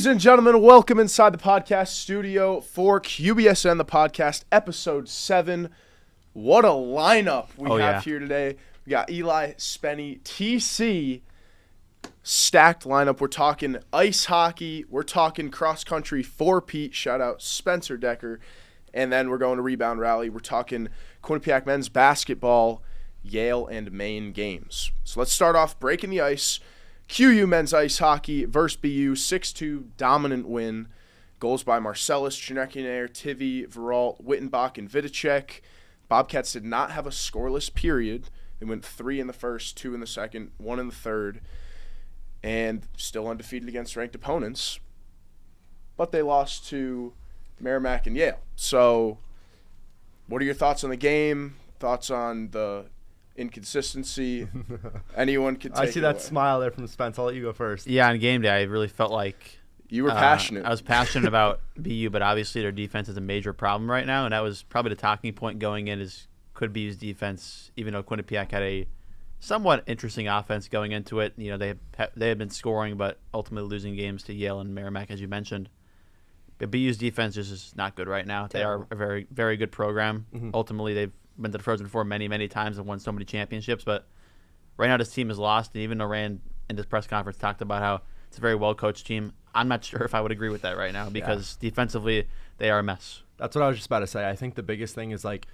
Ladies and gentlemen, welcome inside the podcast studio for QBSN, the podcast, episode 7. What a lineup we have here today. We got Eli, Spenny, TC, stacked lineup. We're talking ice hockey. We're talking cross-country four-peat. Shout out Spencer Decker. And then we're going to Rebound Rally. We're talking Quinnipiac men's basketball, Yale and Maine games. So let's start off breaking the ice. QU men's ice hockey versus BU, 6-2 dominant win. Goals by Marcellus, Chinekinair, Tivy, Veralt, Wittenbach, and Vidicek. Bobcats did not have a scoreless period. They went 3 in the first, 2 in the second, 1 in the third, and still undefeated against ranked opponents. But they lost to Merrimack and Yale. So what are your thoughts on the game? Thoughts on the inconsistency? Anyone could take I see that away. smile there from Spence. I'll let you go first. Yeah, on game day, I really felt like you were passionate. I was passionate about BU, but obviously their defense is a major problem right now, and that was probably the talking point going in is could BU's defense, even though Quinnipiac had a somewhat interesting offense going into it. You know, they had been scoring, but ultimately losing games to Yale and Merrimack, as you mentioned. But BU's defense is just not good right now. They are a very, very good program. Mm-hmm. Ultimately, they've been to the Frozen Four many, many times and won so many championships. But right now, this team is lost. And even though Rand in this press conference talked about how it's a very well-coached team, I'm not sure if I would agree with that right now because defensively, they are a mess. That's what I was just about to say. I think the biggest thing is, like,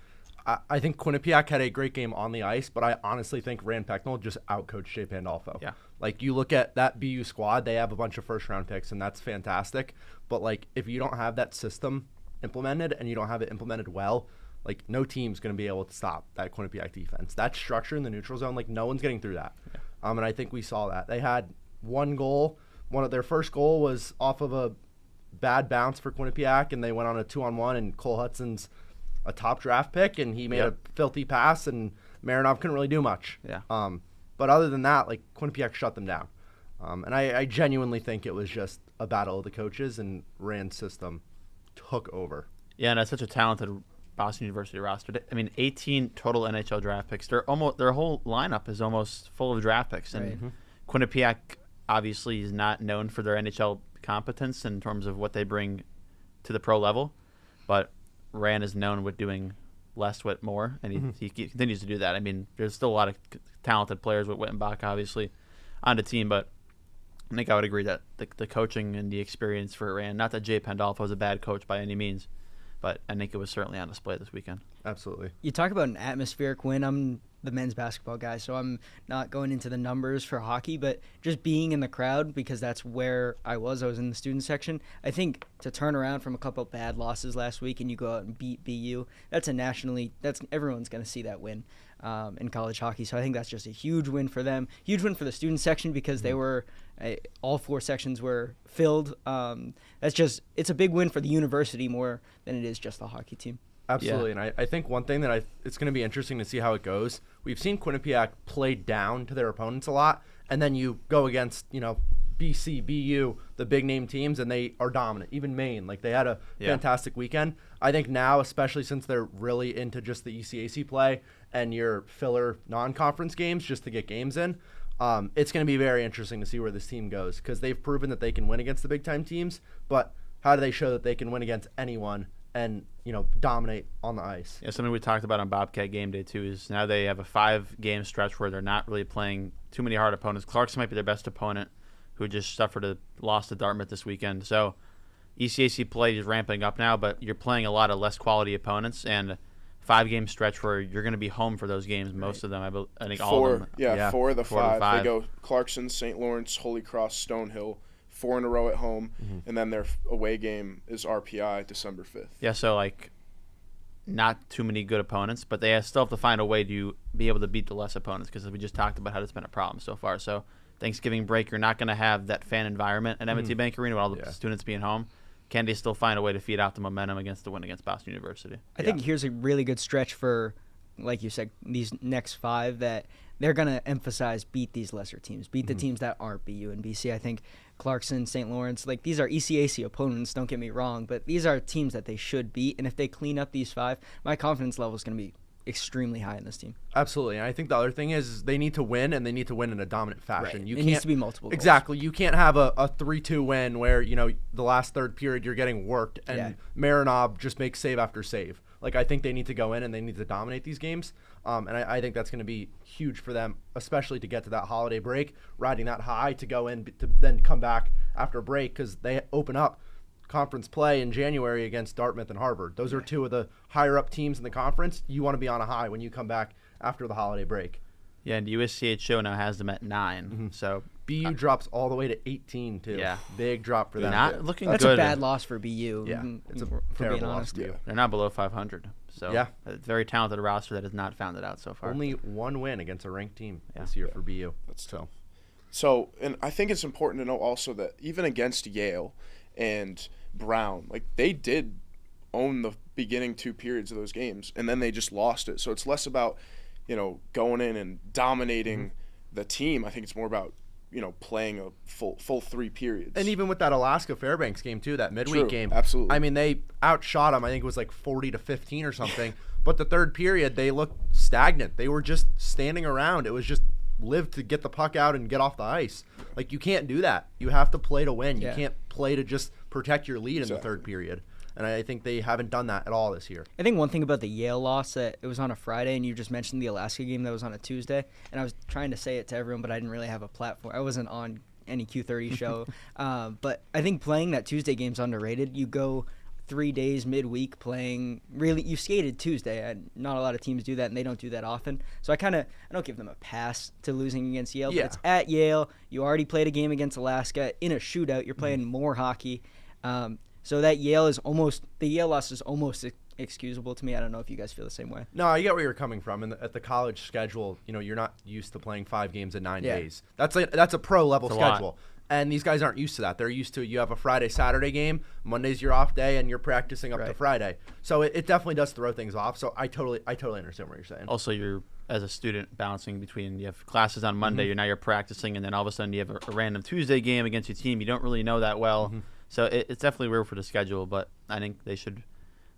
I think Quinnipiac had a great game on the ice, but I honestly think Rand Pecknell just outcoached Jay Pandolfo. Yeah. Like, you look at that BU squad, they have a bunch of first-round picks, and that's fantastic. But, like, if you don't have that system implemented and you don't have it implemented well, like, no team's going to be able to stop that Quinnipiac defense. That structure in the neutral zone, like, no one's getting through that. Yeah. And I think we saw that. They had one goal. One of their first goal was off of a bad bounce for Quinnipiac, and they went on a 2-on-1, and Cole Hudson's a top draft pick, and he made a filthy pass, and Marinov couldn't really do much. Yeah. But other than that, like, Quinnipiac shut them down. And I genuinely think it was just a battle of the coaches, and Rand's system took over. Yeah, and that's such a talented Boston University roster. I mean, 18 total NHL draft picks. Their whole lineup is almost full of draft picks. And Quinnipiac obviously is not known for their NHL competence in terms of what they bring to the pro level, but Rand is known with doing less with more, and he continues to do that. I mean, there's still a lot of talented players with Wittenbach, obviously, on the team, but I think I would agree that the coaching and the experience for Rand, not that Jay Pandolfo was a bad coach by any means, but I think it was certainly on display this weekend. Absolutely. You talk about an atmospheric win. I'm the men's basketball guy, so I'm not going into the numbers for hockey, but just being in the crowd, because that's where I was in the student section. I think to turn around from a couple of bad losses last week and you go out and beat BU, everyone's going to see that win in college hockey. So I think that's just a huge win for them. Huge win for the student section because they were all 4 sections were filled. It's a big win for the university more than it is just the hockey team. Absolutely, and I think one thing that it's going to be interesting to see how it goes. We've seen Quinnipiac play down to their opponents a lot, and then you go against, BC, BU, the big-name teams, and they are dominant. Even Maine, like, they had a fantastic weekend. I think now, especially since they're really into just the ECAC play and your filler non-conference games just to get games in, it's going to be very interesting to see where this team goes because they've proven that they can win against the big-time teams, but how do they show that they can win against anyone and, dominate on the ice? Yeah, something we talked about on Bobcat Game Day, too, is now they have a 5-game stretch where they're not really playing too many hard opponents. Clarkson might be their best opponent, who just suffered a loss to Dartmouth this weekend. So ECAC play is ramping up now, but you're playing a lot of less quality opponents, and 5-game stretch where you're going to be home for those games, most of them. I think all of them. Yeah, 4 of the 5. They go Clarkson, St. Lawrence, Holy Cross, Stonehill, 4 in a row at home, and then their away game is RPI December 5th. Yeah, so, not too many good opponents, but they still have to find a way to be able to beat the less opponents because we just talked about how that's been a problem so far. So Thanksgiving break, you're not going to have that fan environment at M&T Bank Arena with all the students being home. Can they still find a way to feed out the momentum against the win against Boston University? I think here's a really good stretch for, like you said, these next 5 that they're going to emphasize beat these lesser teams, beat the teams that aren't BU and BC. I think Clarkson, St. Lawrence, these are ECAC opponents, don't get me wrong, but these are teams that they should beat. And if they clean up these 5, my confidence level is going to be extremely high in this team. Absolutely. And I think the other thing is they need to win, and they need to win in a dominant fashion. Right. It needs to be multiple goals. Exactly. You can't have a 3-2 win where, the last third period you're getting worked and Marinov just makes save after save. Like, I think they need to go in and they need to dominate these games. And I think that's going to be huge for them, especially to get to that holiday break, riding that high to go in to then come back after a break, because they open up conference play in January against Dartmouth and Harvard. Those are two of the higher up teams in the conference. You want to be on a high when you come back after the holiday break. Yeah, and USCHO now has them at 9. Mm-hmm. So BU drops all the way to 18 too. Yeah, big drop for them. Not looking That's good. A bad loss for BU. Yeah, it's a for terrible being loss honest. for BU. They're not below 500. So yeah, a very talented roster that has not found it out so far. Only one win against a ranked team this year for BU. That's tough. So, and I think it's important to know also that even against Yale and Brown, like, they did own the beginning 2 periods of those games, and then they just lost it. So it's less about, going in and dominating the team. I think it's more about, playing a full 3 periods. And even with that Alaska Fairbanks game too, that midweek game, absolutely. I mean, they outshot them. I think it was like 40-15 or something. But the third period, they looked stagnant. They were just standing around. It was just live to get the puck out and get off the ice. Like, you can't do that. You have to play to win. You can't play to just protect your lead in the third period. And I think they haven't done that at all this year. I think one thing about the Yale loss, that it was on a Friday, and you just mentioned the Alaska game that was on a Tuesday, and I was trying to say it to everyone, but I didn't really have a platform. I wasn't on any Q30 show. But I think playing that Tuesday game's underrated. You go 3 days midweek playing. Really, you skated Tuesday. Not a lot of teams do that, and they don't do that often. So I don't give them a pass to losing against Yale. But it's at Yale. You already played a game against Alaska in a shootout. You're playing more hockey. So that Yale loss is almost excusable to me. I don't know if you guys feel the same way. No, I get where you're coming from. And at the college schedule, you're not used to playing 5 games in 9 days. That's a pro level schedule. And these guys aren't used to that. They're used to, you have a Friday, Saturday game, Monday's your off day, and you're practicing up to Friday. So it definitely does throw things off. So I totally understand what you're saying. Also, you're, as a student, balancing between, you have classes on Monday, you're practicing, and then all of a sudden you have a random Tuesday game against your team you don't really know that well. So it's definitely weird for the schedule, but I think they should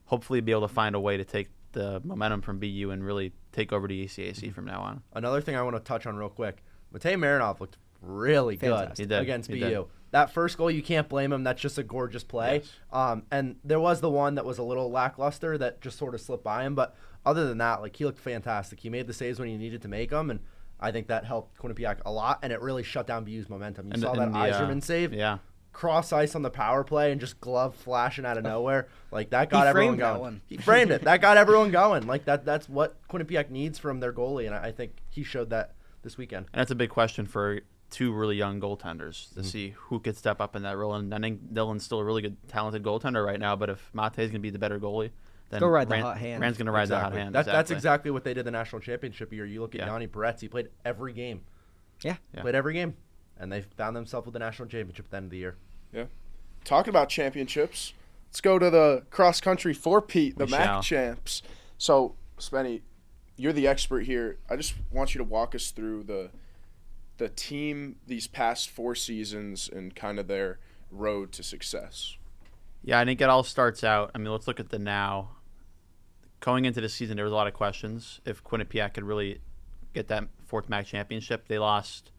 hopefully be able to find a way to take the momentum from BU and really take over the ECAC from now on. Another thing I want to touch on real quick, Matej Marinov looked really good against BU. That first goal, you can't blame him. That's just a gorgeous play. Yes. And there was the one that was a little lackluster that just sort of slipped by him. But other than that, he looked fantastic. He made the saves when he needed to make them, and I think that helped Quinnipiac a lot, and it really shut down BU's momentum. You saw that Iserman save? Yeah. Cross ice on the power play and just glove flashing out of nowhere. That got everyone going. He framed it. That got everyone going. That's what Quinnipiac needs from their goalie, and I think he showed that this weekend. And that's a big question for 2 really young goaltenders to see who could step up in that role. And I think Dylan's still a really good, talented goaltender right now, but if Matej's going to be the better goalie, then go ride the hot hand. Rand's going to ride the hot hand. That's exactly what they did the national championship year. You look at Yanni Peretz, he played every game. Yeah. Played every game. And they found themselves with the national championship at the end of the year. Yeah. Talking about championships, let's go to the cross-country four-peat, the MAC champs. So, Spenny, you're the expert here. I just want you to walk us through the team these past 4 seasons and kind of their road to success. Yeah, I think it all starts out. I mean, let's look at the now. Going into the season, there was a lot of questions if Quinnipiac could really get that 4th MAC championship. They lost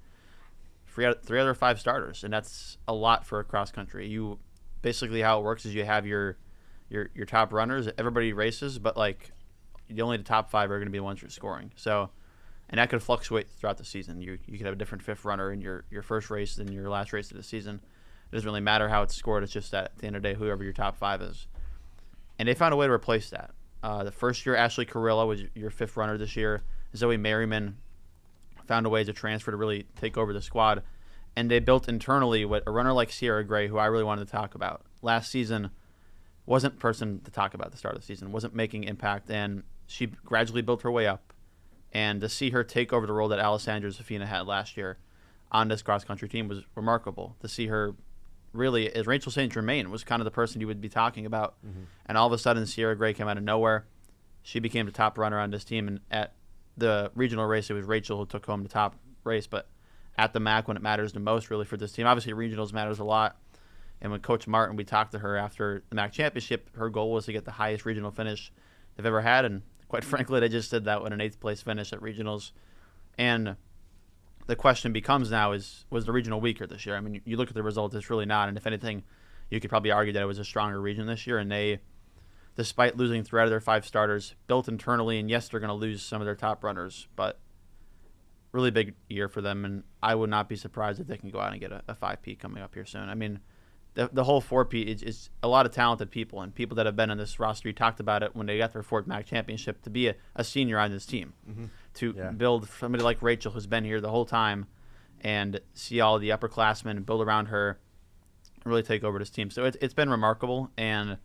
3 out of 5 starters, and that's a lot for a cross country. You basically, how it works is you have your top runners. Everybody races, but only the top 5 are going to be the ones you're scoring. So, and that could fluctuate throughout the season. You could have a different 5th runner in your first race than your last race of the season. It doesn't really matter how it's scored. It's just that at the end of the day, whoever your top 5 is. And they found a way to replace that. The first year, Ashley Carrillo was your 5th runner this year. Zoe Merriman found a way to transfer to really take over the squad. And they built internally what a runner like Sierra Gray, who I really wanted to talk about. Last season wasn't person to talk about at the start of the season, wasn't making impact, and she gradually built her way up. And to see her take over the role that Alessandra Zafina had last year on this cross-country team was remarkable. To see her really, as Rachel St. Germain was kind of the person you would be talking about. And all of a sudden, Sierra Gray came out of nowhere. She became the top runner on this team. And at the regional race, it was Rachel who took home the top race. But at the MAC, when it matters the most, really, for this team, obviously regionals matters a lot. And when Coach Martin, we talked to her after the MAC championship, her goal was to get the highest regional finish they've ever had. And Quite frankly, they just did that with an 8th place finish at regionals. And the question becomes now was the regional weaker this year? I mean, you look at the results, it's really not. And if anything, you could probably argue that it was a stronger region this year. And they, despite losing 3 out of their 5 starters, built internally. And yes, they're going to lose some of their top runners, but really big year for them. And I would not be surprised if they can go out and get a 5P coming up here soon. I mean, the whole 4P is a lot of talented people, and people that have been on this roster. You talked about it when they got their 4th MAC championship, to be a senior on this team, to build somebody like Rachel, who's been here the whole time, and see all the upperclassmen and build around her, and really take over this team. So it's been remarkable, and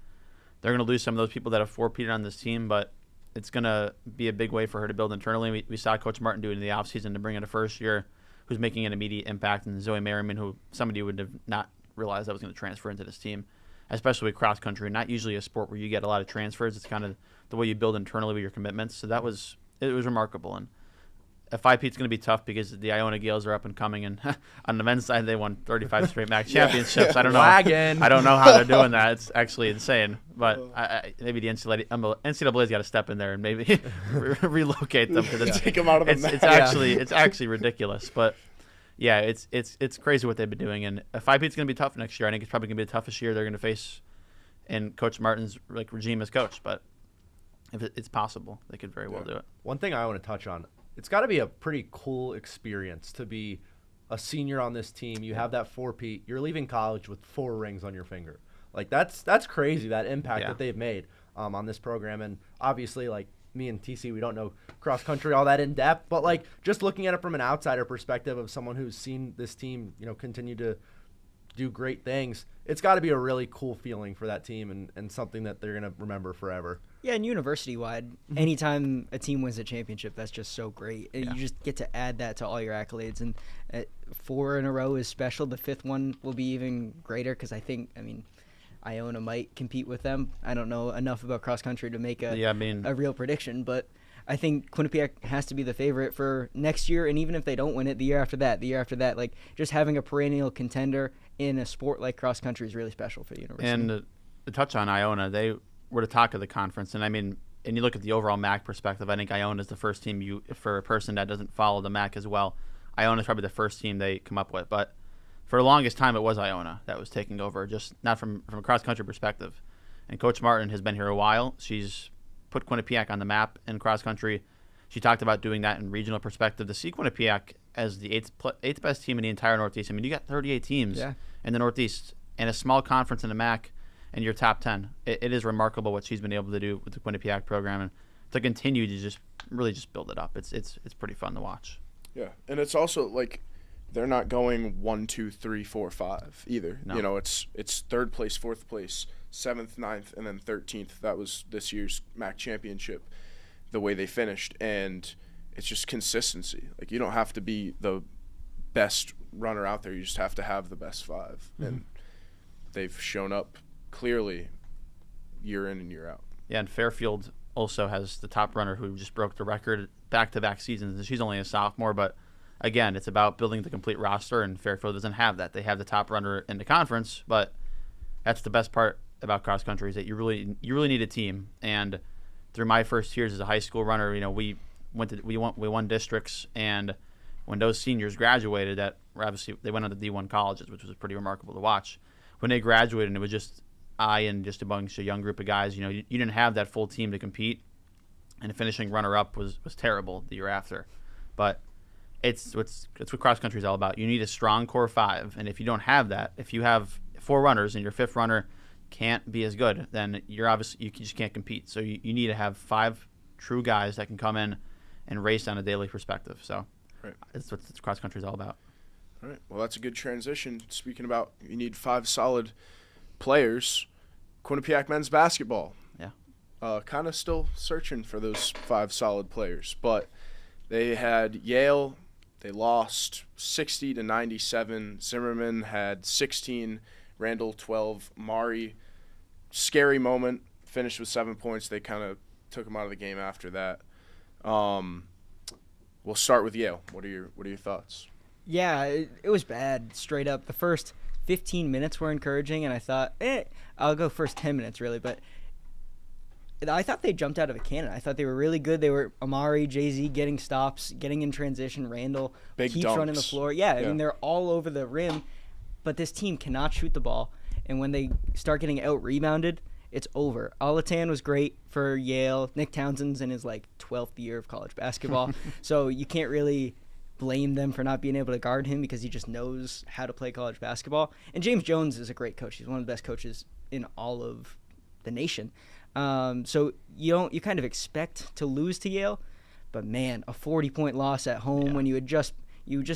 they're going to lose some of those people that have 4P'd on this team, but it's going to be a big way for her to build internally. We saw Coach Martin do it in the offseason to bring in a first year who's making an immediate impact, and Zoe Merriman, who somebody would have not realized that was going to transfer into this team, especially with cross country. Not usually a sport where you get a lot of transfers. It's kind of the way you build internally with your commitments. So it was remarkable. And a 5P is going to be tough because the Iona Gales are up and coming, and on the men's side they won 35 straight MAC championships. I don't know. I don't know how they're doing that. It's actually insane. But maybe the NCAA's got to step in there and maybe relocate them because take them out of the MAC. It's actually ridiculous. But yeah, it's crazy what they've been doing, and a 5P is going to be tough next year. I think it's probably going to be the toughest year they're going to face in Coach Martin's regime as coach. But if it's possible, they could very well do it. One thing I want to touch on, it's got to be a pretty cool experience to be a senior on this team. You have that 4P. You're leaving college with 4 rings on your finger. Like that's crazy, that impact that they've made on this program. And obviously, like, me and TC, we don't know cross country all that in depth, but like just looking at it from an outsider perspective of someone who's seen this team, continue to do great things, it's got to be a really cool feeling for that team and something that they're going to remember forever. Yeah, and university-wide, anytime a team wins a championship, that's just so great. You just get to add that to all your accolades, and 4 in a row is special. The 5th one will be even greater because Iona might compete with them. I don't know enough about cross-country to make a real prediction, but I think Quinnipiac has to be the favorite for next year, and even if they don't win it, the year after that, like just having a perennial contender in a sport like cross-country is really special for the university. And to touch on Iona, they were the talk of the conference, and and you look at the overall MAC perspective, I think Iona is the first team for a person that doesn't follow the MAC as well, Iona is probably the first team they come up with, but for the longest time, it was Iona that was taking over, just not from a cross-country perspective. And Coach Martin has been here a while. She's put Quinnipiac on the map in cross-country. She talked about doing that in regional perspective. To see Quinnipiac as the 8th best team in the entire Northeast. I mean, you got 38 teams in the Northeast and a small conference in the MAC and you're top 10. It is remarkable what she's been able to do with the Quinnipiac program and to continue to just really just build it up. It's pretty fun to watch. Yeah, and it's also like they're not going 1, 2, 3, 4, 5 either. No. It's 3rd place, 4th place, 7th, 9th, and then 13th. That was this year's MAC championship, the way they finished. And it's just consistency. Like, you don't have to be the best runner out there. You just have to have the best 5. Mm-hmm. And they've shown up clearly year in and year out. Yeah, and Fairfield also has the top runner who just broke the record back-to-back seasons. And she's only a sophomore, but again, it's about building the complete roster, and Fairfield doesn't have that. They have the top runner in the conference, but that's the best part about cross country is that you really need a team. And through my first years as a high school runner, we won districts, and when those seniors graduated, that obviously they went on to D1 colleges, which was pretty remarkable to watch. When they graduated, and it was just I and just a bunch of young group of guys, you didn't have that full team to compete, and finishing runner-up was terrible the year after. But it's what cross country is all about. You need a strong core 5, and if you don't have that, if you have 4 runners and your 5th runner can't be as good, then you just can't compete. So you need to have 5 true guys that can come in and race on a daily perspective. So that's what cross country is all about. All right. Well, that's a good transition. Speaking about you need 5 solid players, Quinnipiac men's basketball. Yeah. Kind of still searching for those 5 solid players, but they had Yale. They lost 60-97. Zimmerman had 16, Randall 12, Mari. Scary moment. Finished with 7 points. They kind of took him out of the game after that. We'll start with Yale. What are your thoughts? Yeah, it was bad, straight up. The first 15 minutes were encouraging, and I thought, I'll go first 10 minutes, really. But I thought they jumped out of a cannon. I thought they were really good. They were Amari, Jay-Z getting stops, getting in transition. Randall Big keeps dunks. running the floor. Yeah, I mean, they're all over the rim. But this team cannot shoot the ball. And when they start getting out-rebounded, it's over. Alatan was great for Yale. Nick Townsend's in his, 12th year of college basketball. So you can't really blame them for not being able to guard him because he just knows how to play college basketball. And James Jones is a great coach. He's one of the best coaches in all of the nation. So you kind of expect to lose to Yale, but man, a 40-point loss at home when you just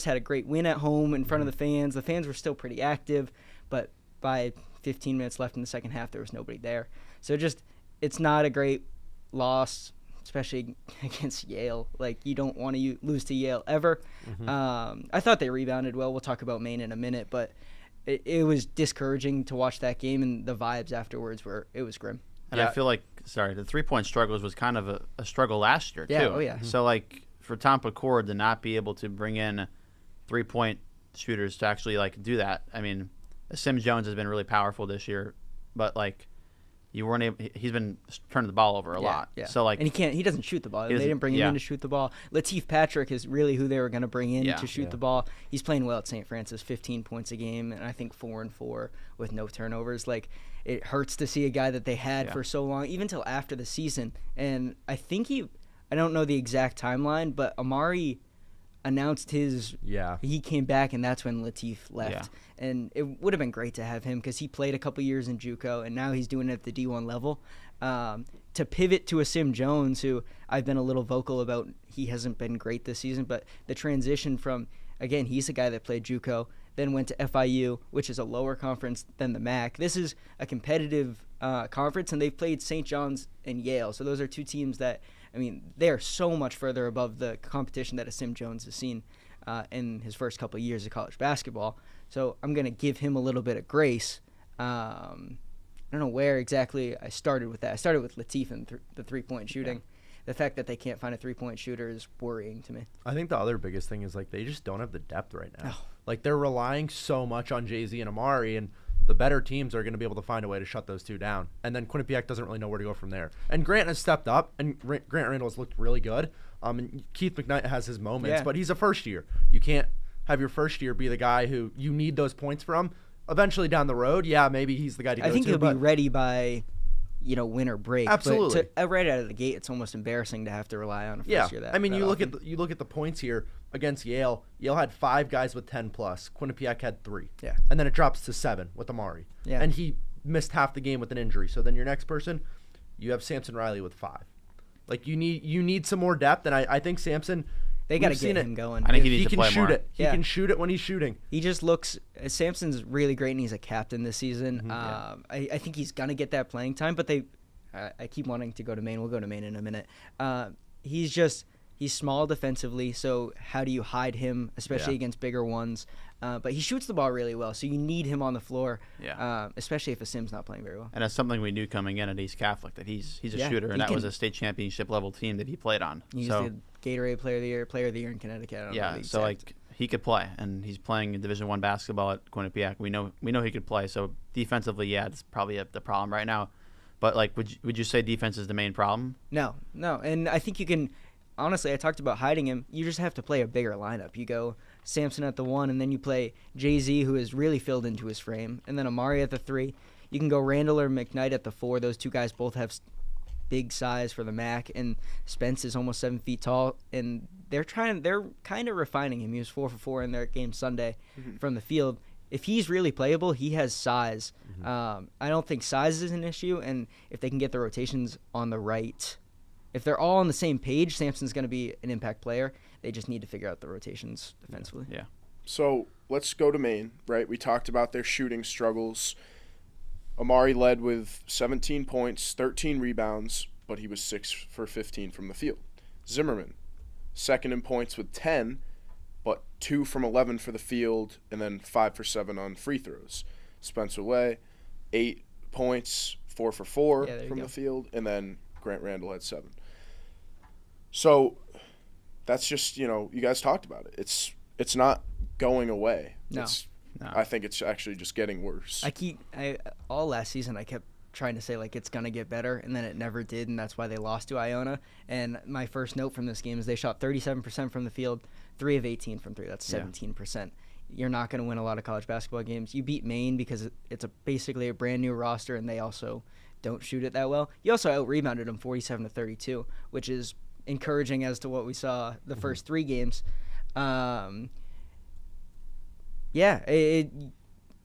had a great win at home in front of the fans. The fans were still pretty active, but by 15 minutes left in the second half, there was nobody there. So it's not a great loss, especially against Yale. You don't want to lose to Yale ever. I thought they rebounded well. We'll talk about Maine in a minute, but it was discouraging to watch that game, and the vibes afterwards it was grim. And I feel like, the 3-point struggles was kind of a struggle last year, too. Yeah, oh yeah. So, for Tom Pecourt to not be able to bring in 3-point shooters to actually, do that, I mean, Sim Jones has been really powerful this year, but, you weren't able. He's been turning the ball over a lot. Yeah. So and he doesn't shoot the ball. They didn't bring him in to shoot the ball. Lateef Patrick is really who they were going to bring in to shoot the ball. He's playing well at St. Francis, 15 points a game, and I think 4-4 with no turnovers. It hurts to see a guy that they had for so long, even till after the season. And I think I don't know the exact timeline, but Amari announced he came back, and that's when Lateef left. And it would have been great to have him because he played a couple years in JUCO, and now he's doing it at the D1 level. To pivot to a Sim Jones, who I've been a little vocal about, he hasn't been great this season, but the transition from, again, he's a guy that played JUCO, then went to FIU, which is a lower conference than the MAC. This is a competitive conference, and they've played St. John's and Yale. So those are two teams that, they're so much further above the competition that a Sim Jones has seen in his first couple of years of college basketball. So I'm going to give him a little bit of grace. I don't know where exactly I started with that. I started with Lateef and the three-point shooting. The fact that they can't find a three-point shooter is worrying to me. I think the other biggest thing is they just don't have the depth right now. They're relying so much on Jay-Z and Amari, and the better teams are going to be able to find a way to shut those two down. And then Quinnipiac doesn't really know where to go from there. And Grant has stepped up, and Grant Randall has looked really good. And Keith McKnight has his moments, but he's a first year. You can't have your first year be the guy who you need those points from. Eventually down the road, maybe he's the guy to go to. I think he'll be ready by win or break. Absolutely. But right out of the gate, it's almost embarrassing to have to rely on a first year. You look at the points here against Yale. Yale had 5 guys with 10+. Quinnipiac had 3. Yeah. And then it drops to 7 with Amari. Yeah. And he missed half the game with an injury. So then your next person, you have Samson Riley with 5. You need some more depth, and I think Samson. They got to get him going. I think he can shoot it. He can shoot it when he's shooting. He just looks. Samson's really great, and he's a captain this season. I think he's gonna get that playing time. But I keep wanting to go to Maine. We'll go to Maine in a minute. He's small defensively. So how do you hide him, especially against bigger ones? But he shoots the ball really well, so you need him on the floor. Especially if a Sim's not playing very well. And that's something we knew coming in at East Catholic, that he's a shooter, and that was a state championship level team that he played on. He's the Gatorade Player of the Year in Connecticut. He could play, and he's playing Division-I basketball at Quinnipiac. We know he could play. So defensively, it's probably the problem right now. But would you say defense is the main problem? No, and I think you can. Honestly, I talked about hiding him. You just have to play a bigger lineup. You go Samson at the 1, and then you play Jay-Z, who has really filled into his frame, and then Amari at the 3. You can go Randall or McKnight at the 4. Those two guys both have big size for the MAC, and Spence is almost 7 feet tall, and they're kind of refining him. He was 4 for 4 in their game Sunday from the field. If he's really playable, he has size. I don't think size is an issue, and if they can get the rotations on the right. If they're all on the same page, Samson's going to be an impact player. They just need to figure out the rotations defensively. Yeah. So let's go to Maine, right? We talked about their shooting struggles. Amari led with 17 points, 13 rebounds, but he was 6 for 15 from the field. Zimmerman, second in points with 10, but 2 from 11 for the field, and then 5 for 7 on free throws. Spencer Way, 8 points, 4 for 4 from the field, and then Grant Randall had 7. So that's just, you guys talked about it. It's not going away. No. I think it's actually just getting worse. All last season I kept trying to say like it's gonna get better, and then it never did, and that's why they lost to Iona. And my first note from this game is they shot 37% from the field, 3 of 18 from 3. That's 17%. You're not going to win a lot of college basketball games. You beat Maine because it's basically a brand new roster, and they also don't shoot it that well. You also out-rebounded them 47-32, which is encouraging as to what we saw the first 3 games.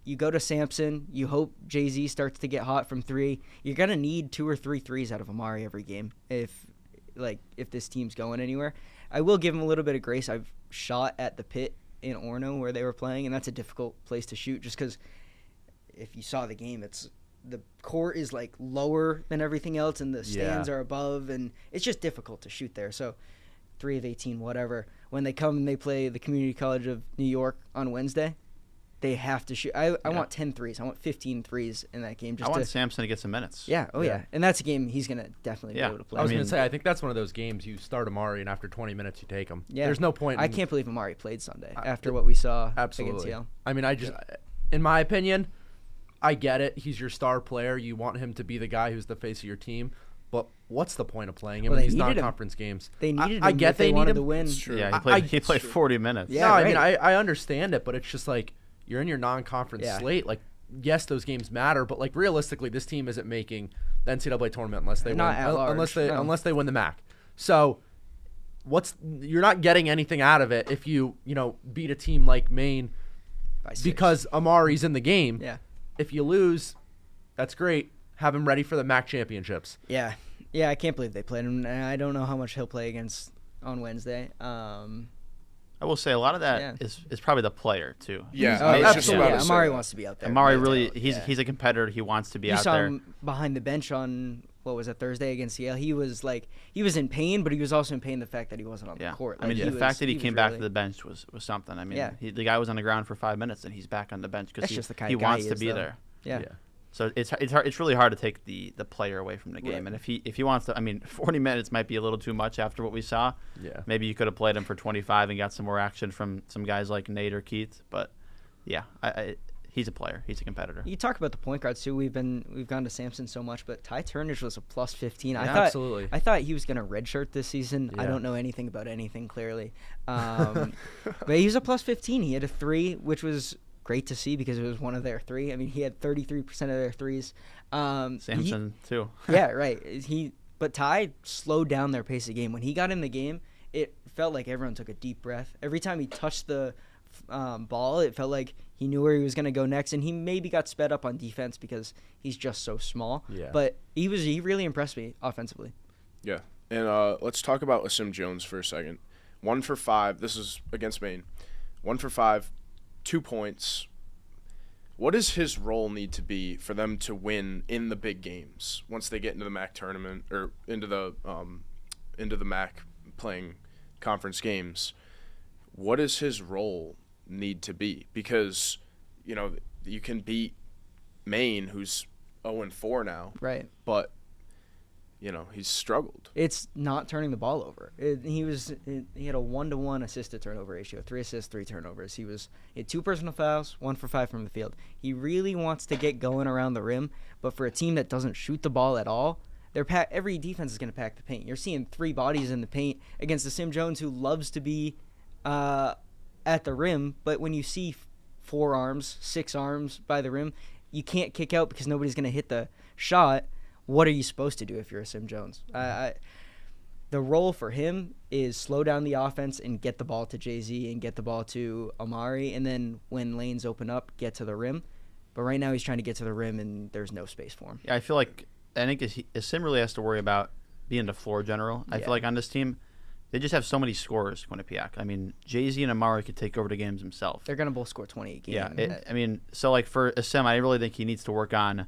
You go to Sampson. You hope Jay-Z starts to get hot from 3. You're going to need 2 or 3 threes out of Amari every game if this team's going anywhere. I will give him a little bit of grace. I've shot at the pit in Orono where they were playing, and that's a difficult place to shoot just because if you saw the game, the court is like lower than everything else and the stands are above, and it's just difficult to shoot there. So 3 of 18, whatever. When they come and they play the Community College of New York on Wednesday, they have to shoot. I want 10 threes. I want 15 threes in that game. I want Sampson to get some minutes. Yeah. Oh, yeah. And that's a game he's going to definitely be able to play. I was going to say, I think that's one of those games you start Amari, and after 20 minutes, you take him. Yeah. There's no point. I can't believe Amari played Sunday after what we saw against Yale. I mean, in my opinion, I get it. He's your star player. You want him to be the guy who's the face of your team. But what's the point of playing him in these non-conference games? They needed him. I get they wanted need him to win. It's true. Yeah, he played 40 minutes. Yeah, no, right. I mean, I understand it, but it's just like you're in your non-conference slate. Like, yes, those games matter, but like realistically, this team isn't making the NCAA tournament unless they unless they win the MAC. So, you're not getting anything out of it if you beat a team like Maine because Amari's in the game. Yeah. If you lose, that's great. Have him ready for the MAC championships. Yeah. I can't believe they played him. And I don't know how much he'll play against on Wednesday. I will say a lot of that is probably the player too. Yeah, absolutely. Amari wants to be out there. Amari really, he's a competitor. He wants to be out there. You saw him behind the bench on Thursday against Yale. He was in pain, but he was also in pain the fact that he wasn't on the court. Like, the fact that he came back to the bench was something. I mean, the guy was on the ground for 5 minutes and he's back on the bench because he wants to be there. Yeah. So it's really hard to take the player away from the game. Right. And if he wants to, I mean, 40 minutes might be a little too much after what we saw. Yeah. Maybe you could have played him for 25 and got some more action from some guys like Nate or Keith. But yeah, he's a player. He's a competitor. You talk about the point guards too. We've gone to Sampson so much, but Ty Turnage was a plus 15. Yeah, absolutely. I thought he was going to redshirt this season. Yeah. I don't know anything about anything clearly, but he was a plus 15. He had a 3, which was great to see because it was one of their 3. I mean, he had 33% of their threes. Samson too. Yeah, right. But Ty slowed down their pace of game. When he got in the game, it felt like everyone took a deep breath. Every time he touched the ball, it felt like he knew where he was going to go next, and he maybe got sped up on defense because he's just so small. Yeah. But he really impressed me offensively. Yeah. And let's talk about Asim Jones for a second. 1 for 5. This is against Maine. 1 for 5. 2 points. What does his role need to be for them to win in the big games once they get into the MAC tournament or into the MAC playing conference games? What does his role need to be? Because you can beat Maine, who's 0-4 now, right? But he's struggled. It's not turning the ball over. He had a 1-to-1 assist to turnover ratio, 3 assists, 3 turnovers. He had 2 personal fouls, 1 for 5 from the field. He really wants to get going around the rim, but for a team that doesn't shoot the ball at all, every defense is going to pack the paint. You're seeing 3 bodies in the paint against Asim Jones, who loves to be at the rim, but when you see 4 arms, 6 arms by the rim, you can't kick out because nobody's going to hit the shot. What are you supposed to do if you're Asim Jones? The role for him is slow down the offense and get the ball to Jay-Z and get the ball to Amari, and then when lanes open up, get to the rim. But right now he's trying to get to the rim, and there's no space for him. Yeah, I think Asim really has to worry about being the floor general. I feel like on this team, they just have so many scorers, Quinnipiac. I mean, Jay-Z and Amari could take over the games themselves. They're going to both score 28 games. Yeah, so like for Asim, I really think he needs to work on.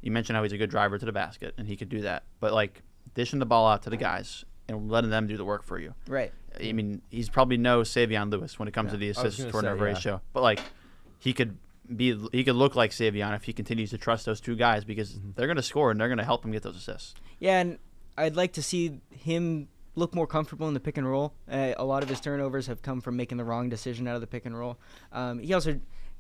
You mentioned how he's a good driver to the basket, and he could do that. But, like, dishing the ball out to the guys and letting them do the work for you. Right. I mean, he's probably no Savion Lewis when it comes to the assist-turnover ratio. But, like, he could look like Savion if he continues to trust those 2 guys because they're going to score and they're going to help him get those assists. Yeah, and I'd like to see him look more comfortable in the pick and roll. A lot of his turnovers have come from making the wrong decision out of the pick and roll.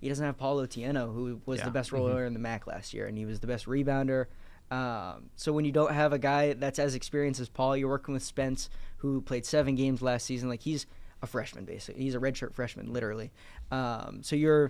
He doesn't have Paulo Tieno, who was the best roller in the MAC last year, and he was the best rebounder So when you don't have a guy that's as experienced as Paul, you're working with Spence, who played 7 games last season. Like, he's a freshman, basically. He's a redshirt freshman, literally. So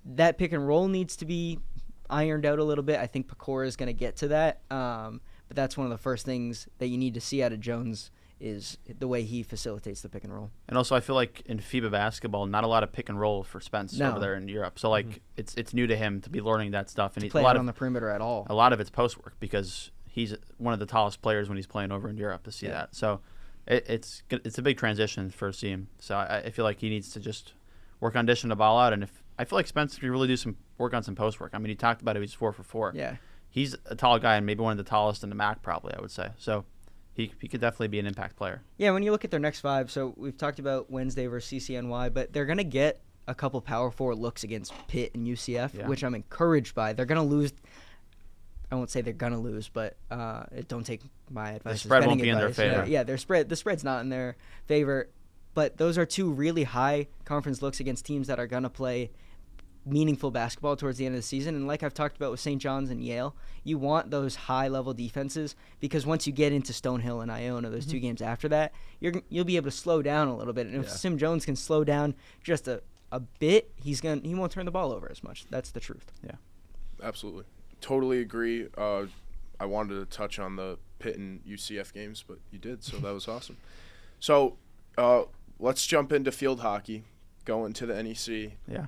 that pick and roll needs to be ironed out a little bit. I think Pecora is going to get to that. But that's one of the first things that you need to see out of Jones is the way he facilitates the pick and roll. And also, I feel like in FIBA basketball, not a lot of pick and roll for Spence over there in Europe. So, like, it's new to him to be learning that stuff. And he's playing on the perimeter at all. A lot of it's post work because he's one of the tallest players when he's playing over in Europe to see that. So, it's a big transition for him. So, I feel like he needs to just work on dishing the ball out. And I feel like Spence could really do some work on some post work. I mean, he talked about it. He's 4 for 4. Yeah. He's a tall guy and maybe one of the tallest in the MAC, probably, I would say. So, he could definitely be an impact player. Yeah, when you look at their next 5, so we've talked about Wednesday versus CCNY, but they're going to get a couple power forward looks against Pitt and UCF, which I'm encouraged by. They're going to lose. I won't say they're going to lose, but don't take my advice. The spread won't be in their favor. Yeah, the spread's not in their favor. But those are 2 really high conference looks against teams that are going to play meaningful basketball towards the end of the season. And like I've talked about with St. John's and Yale, you want those high-level defenses because once you get into Stonehill and Iona, those 2 games after that, you'll be able to slow down a little bit. And if Sim Jones can slow down just a bit, he won't turn the ball over as much. That's the truth. Yeah, absolutely. Totally agree. I wanted to touch on the Pitt and UCF games, but you did, so that was awesome. So let's jump into field hockey, going to the NEC. Yeah.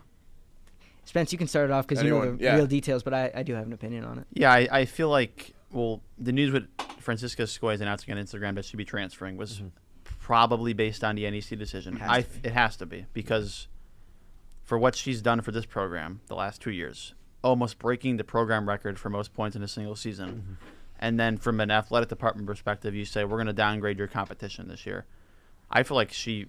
Spence, you can start it off because you know the real details, but I do have an opinion on it. Yeah, I feel like, the news with Francisco Scoy's announcing on Instagram that she'd be transferring was probably based on the NEC decision. It has to be because for what she's done for this program the last 2 years, almost breaking the program record for most points in a single season. And then from an athletic department perspective, you say, we're going to downgrade your competition this year. I feel like she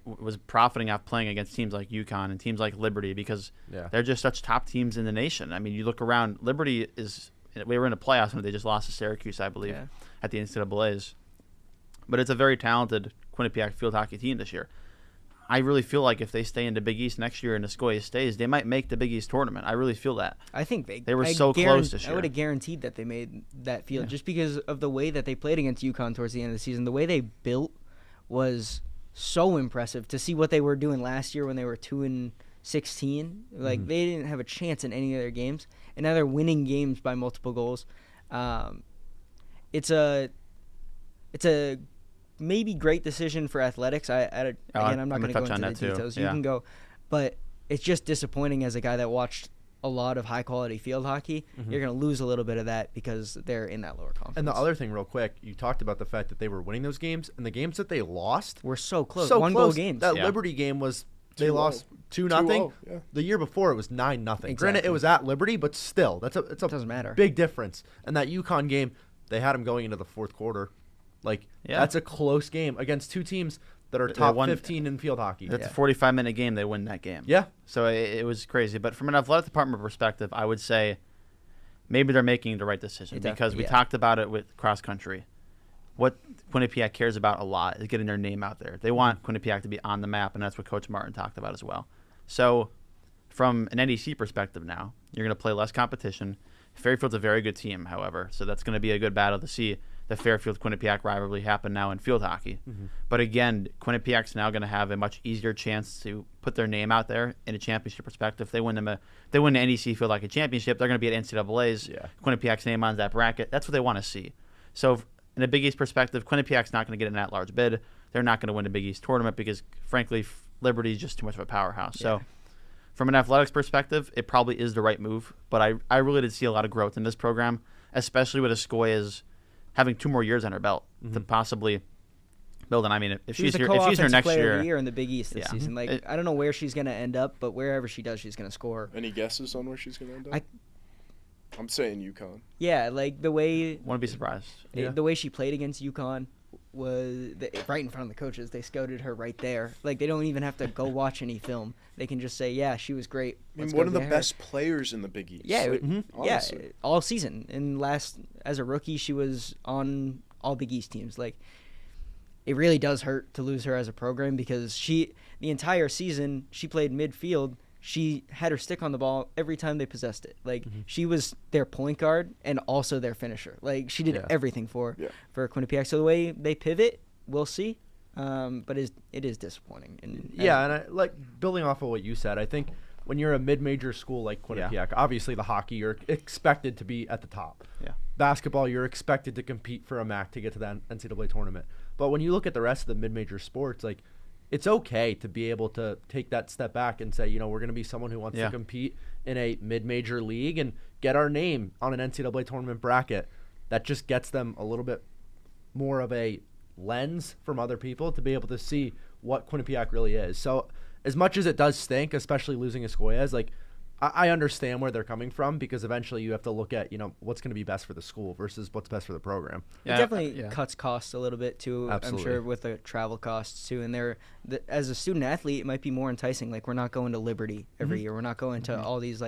was profiting off playing against teams like UConn and teams like Liberty because they're just such top teams in the nation. I mean, you look around, Liberty we were in the playoffs and they just lost to Syracuse, I believe, at the NCAAs. But it's a very talented Quinnipiac field hockey team this year. I really feel like if they stay in the Big East next year and Escoya stays, they might make the Big East tournament. I really feel that. I think they were so close this year. I would have guaranteed that they made that field just because of the way that they played against UConn towards the end of the season. The way they built was so impressive to see what they were doing last year when they were 2-16. Like they didn't have a chance in any of their games, and now they're winning games by multiple goals. It's a maybe great decision for athletics. Again, I'm not going to go into the details. You can go, but it's just disappointing as a guy that watched a lot of high quality field hockey. You're going to lose a little bit of that because they're in that lower conference. And the other thing, real quick, you talked about the fact that they were winning those games, and the games that they lost were so close. One-goal games. That Liberty game was they lost 2-0. Yeah. The year before it was 9-0. Exactly. Granted, it was at Liberty, but still, it doesn't matter. Big difference. And that UConn game, they had them going into the fourth quarter. That's a close game against 2 teams that are top 15 in field hockey. That's a 45-minute game. They win that game. Yeah. So it was crazy. But from an athletic department perspective, I would say maybe they're making the right decision because we talked about it with cross country. What Quinnipiac cares about a lot is getting their name out there. They want Quinnipiac to be on the map, and that's what Coach Martin talked about as well. So from an NEC perspective now, you're going to play less competition. Fairfield's a very good team, however, so that's going to be a good battle to see the Fairfield-Quinnipiac rivalry happen now in field hockey. But again, Quinnipiac's now going to have a much easier chance to put their name out there in a championship perspective. If they win the NEC Field Hockey Championship, they're going to be at NCAA's. Quinnipiac's name on that bracket. That's what they want to see. So in a Big East perspective, Quinnipiac's not going to get an at-large bid. They're not going to win the Big East tournament because, frankly, Liberty is just too much of a powerhouse. So from an athletics perspective, it probably is the right move. But I really did see a lot of growth in this program, especially with Escoya's having 2 more years on her belt to possibly build. And I mean, if she's here next player year, of the year in the Big East this season. I don't know where she's going to end up, but wherever she does, she's going to score. Any guesses on where she's going to end up? I'm saying UConn. Yeah, like the way. Wouldn't be surprised. The way she played against UConn was right in front of the coaches. They scouted her right there. Like they don't even have to go watch any film. They can just say, "Yeah, she was great." I mean, one of the best players in the Big East. Yeah, all season. And as a rookie, she was on all Big East teams. Like, it really does hurt to lose her as a program because the entire season she played midfield. she had her stick on the ball every time they possessed it. Like, she was their point guard and also their finisher. Like, she did everything for Quinnipiac. So the way they pivot, we'll see. But it is disappointing. And I, like, building off of what you said, I think when you're a mid-major school like Quinnipiac, obviously the hockey, you're expected to be at the top. Yeah. Basketball, you're expected to compete for a MAC to get to the NCAA tournament. But when you look at the rest of the mid-major sports, like, it's okay to be able to take that step back and say, we're going to be someone who wants to compete in a mid-major league and get our name on an NCAA tournament bracket. That just gets them a little bit more of a lens from other people to be able to see what Quinnipiac really is. So as much as it does stink, especially losing Escoyas, like, I understand where they're coming from, because eventually you have to look at, what's going to be best for the school versus what's best for the program. It definitely cuts costs a little bit too. Absolutely. I'm sure with the travel costs too. And as a student athlete, it might be more enticing. Like, we're not going to Liberty every year. We're not going to all these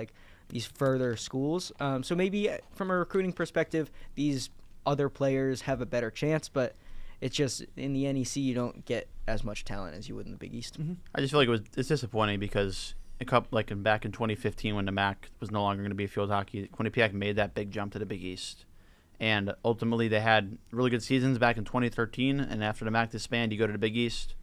further schools. So maybe from a recruiting perspective, these other players have a better chance. But it's just in the NEC, you don't get as much talent as you would in the Big East. I just feel like it's disappointing because back in 2015 when the MAC was no longer going to be field hockey, Quinnipiac made that big jump to the Big East. And ultimately they had really good seasons back in 2013, and after the MAC disbanded, you go to the Big East.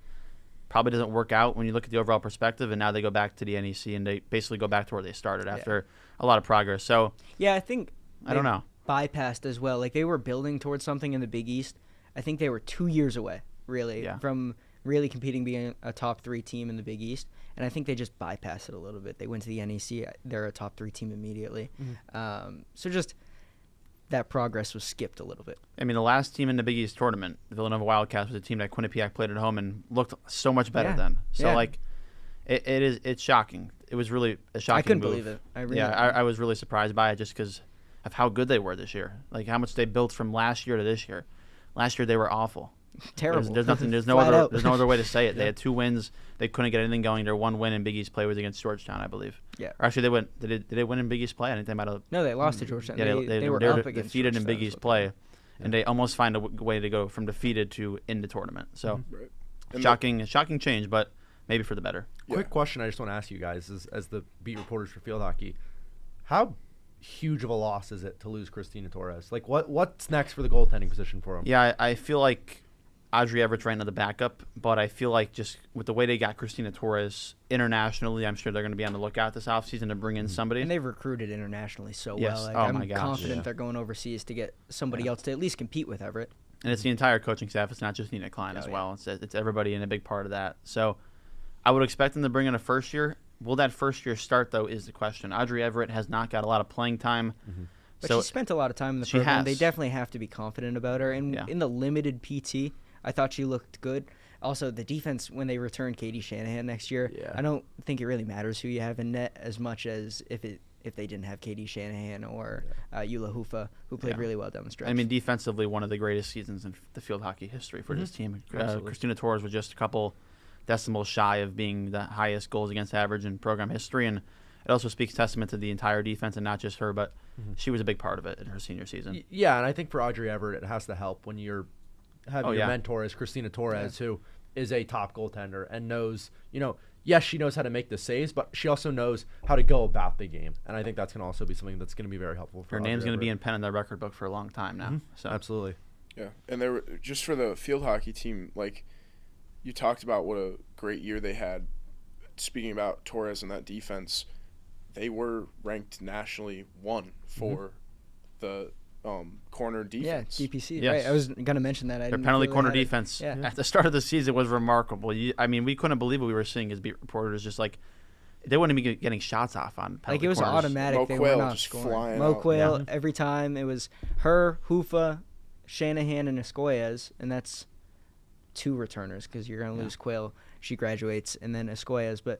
Probably doesn't work out when you look at the overall perspective, and now they go back to the NEC, and they basically go back to where they started after a lot of progress. So I think I don't know. Bypassed as well. Like, they were building towards something in the Big East. I think they were 2 years away, really, from really competing, being a top 3 team in the Big East. And I think they just bypassed it a little bit. They went to the NEC. They're a top 3 team immediately. So just that progress was skipped a little bit. I mean, the last team in the Big East tournament, the Villanova Wildcats, was a team that Quinnipiac played at home and looked so much better then. So, it's shocking. It was really a shocking I couldn't move. believe it. I was really surprised by it just because of how good they were this year. Like, how much they built from last year to this year. Last year they were awful. Terrible. There's no other way to say it. They had 2 wins. They couldn't get anything going. Their one win in Big East play was against Georgetown, I believe. Yeah. Or actually, they went. Did they win in Big East play? I think they might have. No, they lost to Georgetown. Yeah, they were up against defeated Georgetown in Big East play, and they almost find a way to go from defeated to in the tournament. So, shocking change, but maybe for the better. Quick question I just want to ask you guys, as the beat reporters for field hockey, how huge of a loss is it to lose Christina Torres? Like, what's next for the goaltending position for them? Yeah, I feel like Audrey Everett's right now the backup, but I feel like just with the way they got Christina Torres internationally, I'm sure they're going to be on the lookout this offseason to bring in somebody. And they've recruited internationally so yes. well. Like, I'm confident they're going overseas to get somebody else to at least compete with Everett. And it's the entire coaching staff. It's not just Nina Klein as well. It's everybody in a big part of that. So I would expect them to bring in a first year. Will that first year start, though, is the question. Audrey Everett has not got a lot of playing time. But she spent a lot of time in the program. They definitely have to be confident about her. And in the limited PT, I thought she looked good. Also, the defense, when they return Katie Shanahan next year, I don't think it really matters who you have in net as much as if they didn't have Katie Shanahan or Eula Hufa, who played really well down the stretch. I mean, defensively, one of the greatest seasons in the field hockey history for this team. Christina Torres was just a couple decimals shy of being the highest goals against average in program history, and it also speaks testament to the entire defense and not just her, but she was a big part of it in her senior season. Yeah, and I think for Audrey Everett, it has to help when you're having your mentor is Christina Torres, who is a top goaltender and knows, yes, she knows how to make the saves, but she also knows how to go about the game. And I think that's going to also be something that's going to be very helpful for her. Her name's going to be in pen in the record book for a long time now. So absolutely. Yeah, and they were just for the field hockey team, like you talked about what a great year they had. Speaking about Torres and that defense, they were ranked nationally 1 for the corner defense. Yeah, DPC. Yes. Right. I was going to mention that. Their penalty corner defense at the start of the season was remarkable. I mean, we couldn't believe what we were seeing as beat reporters. Just like they wouldn't be getting shots off on penalty like it was corners. Automatic. Mo they Quayle were not just scoring. flying Mo out. Quayle every time. It was her, Hufa, Shanahan, and Escoyas, and that's 2 returners because you're going to lose Quayle. She graduates, and then Escoyas, but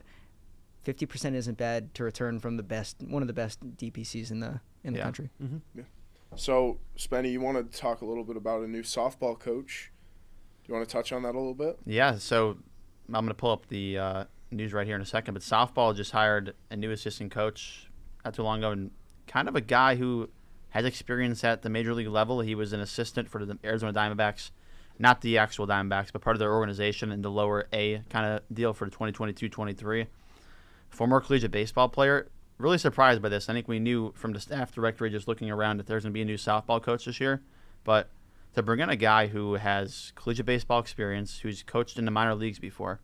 50% isn't bad to return from one of the best DPCs in the country. Yeah. So, Spenny, you want to talk a little bit about a new softball coach? Do you want to touch on that a little bit? Yeah, so I'm going to pull up the news right here in a second, but softball just hired a new assistant coach not too long ago, and kind of a guy who has experience at the major league level. He was an assistant for the Arizona Diamondbacks, not the actual Diamondbacks, but part of their organization in the lower A kind of deal for the 2022-23. former collegiate baseball player. Really surprised by this. I think we knew from the staff directory just looking around that there's going to be a new softball coach this year. But to bring in a guy who has collegiate baseball experience, who's coached in the minor leagues before,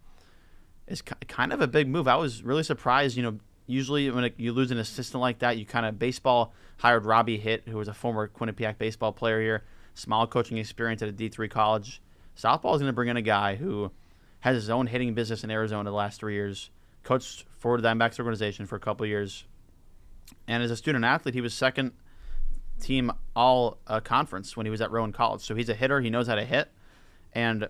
is kind of a big move. I was really surprised. Usually when you lose an assistant like that, you kind of baseball hired Robbie Hitt, who was a former Quinnipiac baseball player here, small coaching experience at a D3 college. Softball is going to bring in a guy who has his own hitting business in Arizona the last 3 years, coached for the Diamondbacks organization for a couple of years, and as a student athlete, he was second team all conference when he was at Rowan College. So he's a hitter. He knows how to hit, and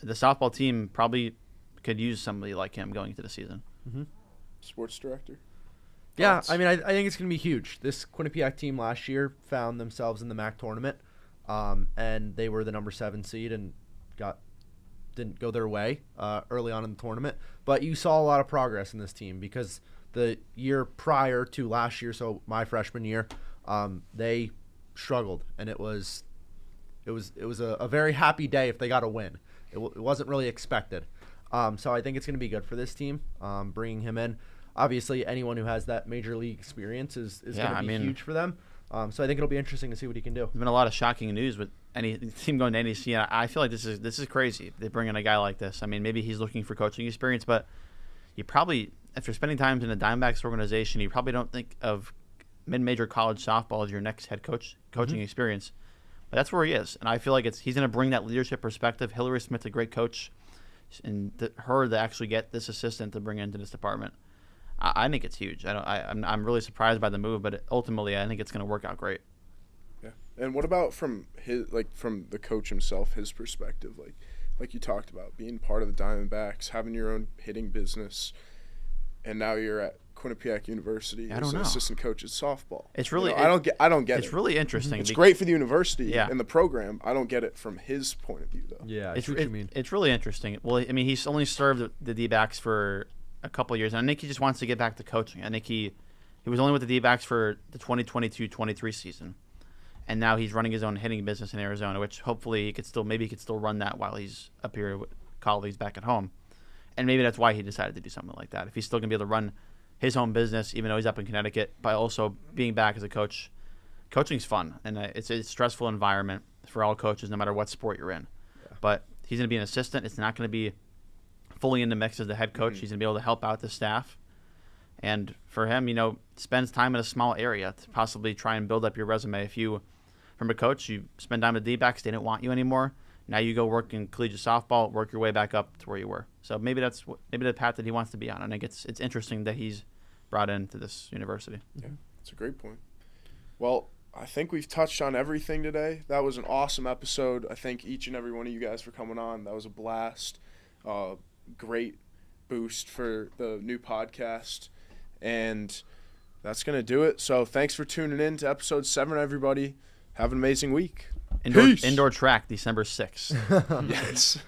the softball team probably could use somebody like him going into the season. Mm-hmm. Sports director. Yeah, I mean, I think it's going to be huge. This Quinnipiac team last year found themselves in the MAC tournament, and they were the number 7 seed and didn't go their way early on in the tournament. But you saw a lot of progress in this team because the year prior to last year, so my freshman year, they struggled, and it was a very happy day if they got a win. It wasn't really expected. So I think it's going to be good for this team, bringing him in. Obviously, anyone who has that major league experience is going to be huge for them. So I think it'll be interesting to see what he can do. There's been a lot of shocking news with any team going to NEC, and I feel like this is crazy. They bring in a guy like this. I mean, maybe he's looking for coaching experience, but you probably, after spending time in the Diamondbacks organization, you probably don't think of mid-major college softball as your next head coaching experience. But that's where he is, and I feel like he's going to bring that leadership perspective. Hillary Smith's a great coach, and her to actually get this assistant to bring into this department, I think it's huge. I'm really surprised by the move, but ultimately I think it's going to work out great. Yeah. And what about from the coach himself, his perspective, like you talked about, being part of the Diamondbacks, having your own hitting business, and now you're at Quinnipiac University as an assistant coach at softball. It's really I don't get it. It's really interesting. It's great for the university and the program. I don't get it from his point of view though. Yeah, I see what you mean. It's really interesting. Well, I mean, he's only served the D-backs for a couple of years, and I think he just wants to get back to coaching. I think he was only with the D-backs for the 2022-23 season, and now he's running his own hitting business in Arizona, which hopefully he could still run that while he's up here with colleagues back at home. And maybe that's why he decided to do something like that. If he's still going to be able to run his home business, even though he's up in Connecticut, by also being back as a coach, coaching's fun, and it's a stressful environment for all coaches, no matter what sport you're in. Yeah. But he's going to be an assistant. It's not going to be fully in the mix as the head coach. He's going to be able to help out the staff. And for him, spends time in a small area to possibly try and build up your resume. If you, from a coach, you spend time at the D-backs, they didn't want you anymore. Now you go work in collegiate softball, work your way back up to where you were. So maybe that's the path that he wants to be on. And I think it's interesting that he's brought into this university. Yeah, that's a great point. Well, I think we've touched on everything today. That was an awesome episode. I thank each and every one of you guys for coming on. That was a blast. Great boost for the new podcast. And that's going to do it. So thanks for tuning in to episode 7, everybody. Have an amazing week. Indoor track, December 6th. Yes.